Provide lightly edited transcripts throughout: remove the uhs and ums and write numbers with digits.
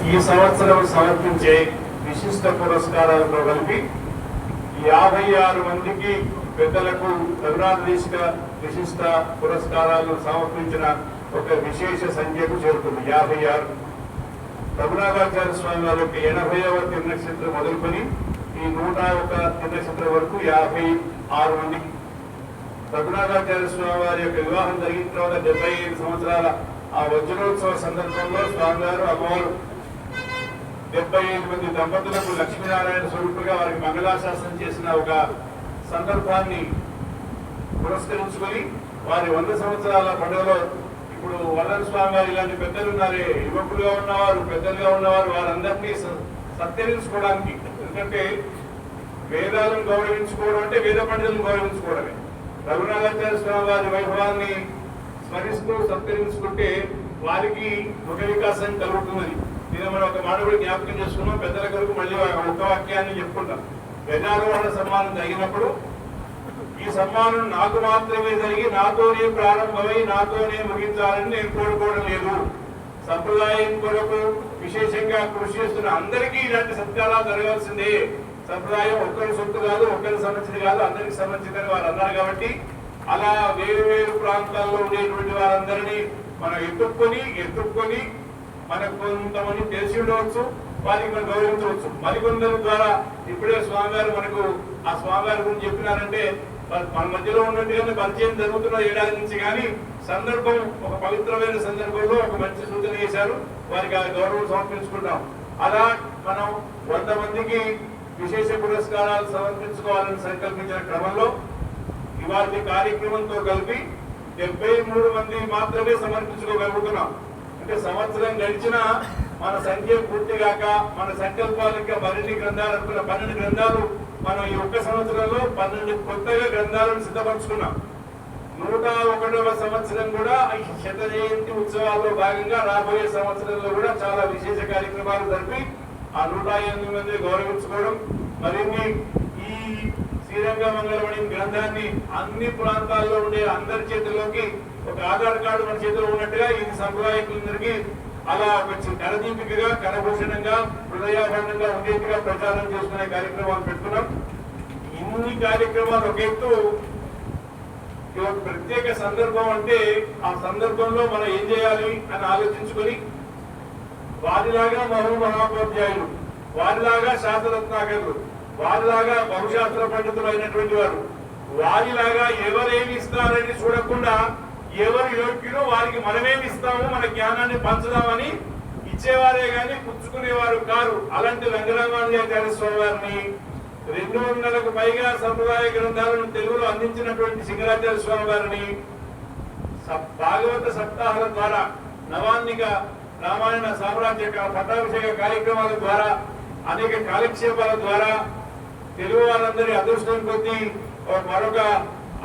ఈ సంవత్సరం సమర్పించే విశిష్ట పురస్కారాలతో కలిపి 56 మందికి పెద్దలకు రఘునాథ విశిష్ట పురస్కారాలను సమర్పించిన ఒక విశేష సంఖ్యకు చేరుతుంది 56. రఘునాథాచార్య స్వామి వారి యొక్క 80వ తిరునక్షత్రం మొదలుకొని ఈ 101 తిరునక్షత్రం వరకు 56 మందికి. రఘునాథాచార్య స్వామి వారి యొక్క వివాహం జరిగిన తర్వాత 75 సంవత్సరాల ఆ వజ్రోత్సవ సందర్భంలో స్వామివారు అమ్మవారు 75 మంది దంపతులకు లక్ష్మీనారాయణ స్వరూపుగా వారికి మంగళాశాసనం చేసిన ఒక సందర్భాన్ని పురస్కరించుకొని వారి 100 సంవత్సరాల పండుగలో ఇప్పుడు వల్లన స్వామి వారు ఇలాంటి పెద్దలు ఉన్నారే, యువకులుగా ఉన్నవారు, పెద్దలుగా ఉన్నవారు, వారందరినీ సత్కరించుకోవడానికి. ఎందుకంటే వేదాలను గౌరవించుకోవడం అంటే వేద పండితులను గౌరవించుకోవడమే. రఘునాథాచార్య స్వామి వారి వైభవాన్ని స్మరిస్తూ సత్కరించుకుంటే వారికి ముఖ వికాసం కలుగుతున్నది. నేను మనం ఒక మాట కూడా జ్ఞాపకం చేసుకున్నాం. పెద్దల కొరకు మళ్ళీ ఒక వాక్యాన్ని చెప్పుకుంటాం. గజారోహణ సన్మానం జరిగినప్పుడు ఈ సన్మానం నాకు మాత్రమే జరిగి నాతోనే ప్రారంభమై నాతోనే ముగించాలని నేను కోరుకోవడం లేదు. సంప్రదాయం కొరకు విశేషంగా కృషి చేస్తున్న అందరికీ ఇలాంటి సత్కారాలు జరగాల్సిందే. సంప్రదాయం ఒక్కరి సొత్తు కాదు, ఒక్కరికి సంబంధించింది కాదు, అందరికి సంబంధించిందని వారు అన్నారు. కాబట్టి అలా వేరు వేరు ప్రాంతాల్లో ఉండేటువంటి వారందరినీ మనం ఎత్తుక్కొని మనకు కొంతమంది తెలిసి ఉండవచ్చు, వారికి మనం గౌరవించవచ్చు. మరికొందరి ద్వారా ఇప్పుడే స్వామివారు మనకు ఆ స్వామివారి గురించి చెప్పినారంటే మన మధ్యలో ఉన్నట్టుగానే పరిచయం జరుగుతున్న ఏడాది నుంచి. కానీ సందర్భం ఒక పవిత్రమైన సందర్భంలో ఒక మంచి సూచన చేశారు, వారికి ఆ గౌరవం సమర్పించుకుంటాం. అలా మనం 100 మందికి విశేష పురస్కారాలు సమర్పించుకోవాలని సంకల్పించిన క్రమంలో ఇవాళ కార్యక్రమంతో కలిపి 73 మంది మాత్రమే సమర్పించుకోగలుగుతున్నాం. అంటే సంవత్సరం గడిచినా మన సంఖ్య పూర్తిగాక మన సంకల్పాలకి మరిన్ని గ్రంథాలు అనుకున్న 12 గ్రంథాలు మనం ఈ ఒక్క సంవత్సరంలో 12 కొత్తగా గ్రంథాలను సిద్ధపరచుకున్నాం. 101వ సంవత్సరం కూడా ఈ శత జయంతి ఉత్సవాల్లో భాగంగా రాబోయే సంవత్సరంలో కూడా చాలా విశేష కార్యక్రమాలు జరిపి ఆ 108 మంది గౌరవించుకోవడం, మరిన్ని ఈ శ్రీరంగమంగళమణి గ్రంథాన్ని అన్ని ప్రాంతాల్లో ఉండే అందరి చేతుల్లోకి ఒక ఆధార్ కార్డు మన చేతిలో ఉన్నట్టుగా ఇది సంప్రదాయకులందరికీ అలా కొంచెం కరదీపికగా కరభూషణంగా హృదయాభరణంగా ఉండేట్టుగా ప్రచారం చేసుకునే కార్యక్రమాలు పెట్టుకున్నాం. ఇన్ని కార్యక్రమాలు ఒక ఎత్తు, ప్రత్యేక సందర్భం అంటే ఆ సందర్భంలో మనం ఏం చేయాలి అని ఆలోచించుకొని వారిలాగా మహామహోపాధ్యాయులు, వారిలాగా శాస్త్రరత్నాకరులు, వారిలాగా బహుశాస్త్ర పండితులు అయినటువంటి వారు, వారిలాగా ఎవరేమి ఇస్తారని చూడకుండా ఎవరు యోగ్యులో వారికి మనమేమి ఇస్తాము, మన జ్ఞానాన్ని పంచుదామని ఇచ్చేవారే గాని పుచ్చుకునేవారు కారు. అలాంటి రంగరామానుజాచార్య స్వామి వారిని 200కు పైగా సంప్రదాయ గ్రంథాలను తెలుగులో అందించినటువంటి సింగరాచార్య స్వామి వారిని భాగవత సప్తాహాల ద్వారా, నవాన్నిక రామాయణ సామ్రాజ్య పట్టాభిషేక కార్యక్రమాల ద్వారా, అనేక కాలక్షేపాల ద్వారా తెలుగు వారందరి అదృష్టం కొద్దీ మరొక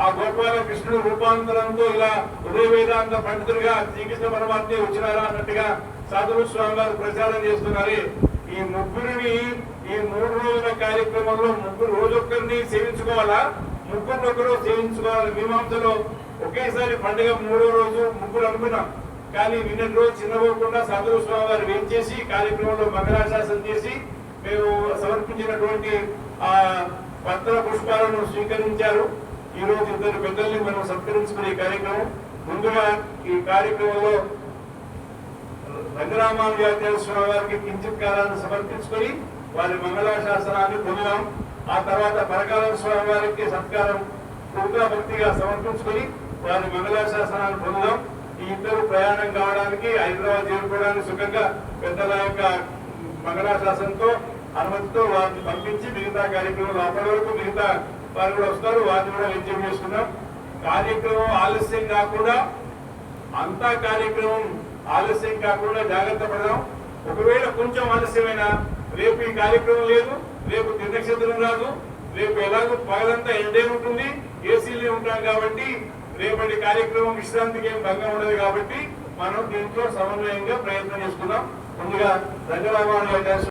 ఆ గోపాల కృష్ణుడు రూపాంతరంతో ఇలా ఉదయ వేదాంత పండితులుగా శ్రీకృష్ణ పరమాత్మ వచ్చినారా అన్నట్టుగా సాధువు స్వామి వారు ప్రచారం చేస్తున్నారు. ఈ ముగ్గురిని ఈ 3 రోజుల కార్యక్రమంలో రోజొక్కరిని సేవించుకోవాలా, ముగ్గురు సేవించుకోవాలి. మీమాంసలో ఒకేసారి పండుగ 3వ రోజు ముగ్గురు అనుకున్నాం. కానీ నిన్నటి రోజు చిన్నపోకుండా సాధువు స్వామి వారు వేయించేసి కార్యక్రమంలో మంగళాశాసనం చేసి మేము సమర్పించినటువంటి ఆ పత్ర పుష్పాలను స్వీకరించారు. ఈ రోజు 2 పెద్దల్ని మనం సత్కరించుకునే కార్యక్రమం. ముందుగా ఈ కార్యక్రమంలో రంగరామానుజాచార్య స్వామి వారికి కించిత్ కాలాన్ని సమర్పించుకొని వారి మంగళాశాసనాన్ని పొందాం. ఆ తర్వాత పరకాల స్వామి వారికి సత్కారం పూర్తిగా భక్తిగా సమర్పించుకొని వారి మంగళాశాసనాన్ని పొందాం. ఈ ఇద్దరు ప్రయాణం కావడానికి హైదరాబాద్ చేరుకోవడానికి సుఖంగా పెద్దల యొక్క మంగళాశాసనంతో అనుమతితో వారిని పంపించి మిగతా కార్యక్రమాలు అప్పటి వరకు మిగతా వారు కూడా వస్తారు, వారిని కూడా విజయం చేసుకున్నాం. కార్యక్రమం ఆలస్యం కాకుండా అంతా కార్యక్రమం ఆలస్యం కాకుండా జాగ్రత్త పడదాం. ఒకవేళ కొంచెం ఆలస్యమైనా రేపు ఈ కార్యక్రమం లేదు, రేపు తిరునక్షత్రం రాదు, రేపు ఎలాగో పగలంతా ఎండే ఉంటుంది, ఏసీలే ఉంటాం. కాబట్టి రేపటి కార్యక్రమం విశ్రాంతికి ఏం భంగం ఉండదు. కాబట్టి మనం దీంట్లో సమన్వయంగా ప్రయత్నం చేసుకున్నాం. ముందుగా రంగరామానుజాచార్య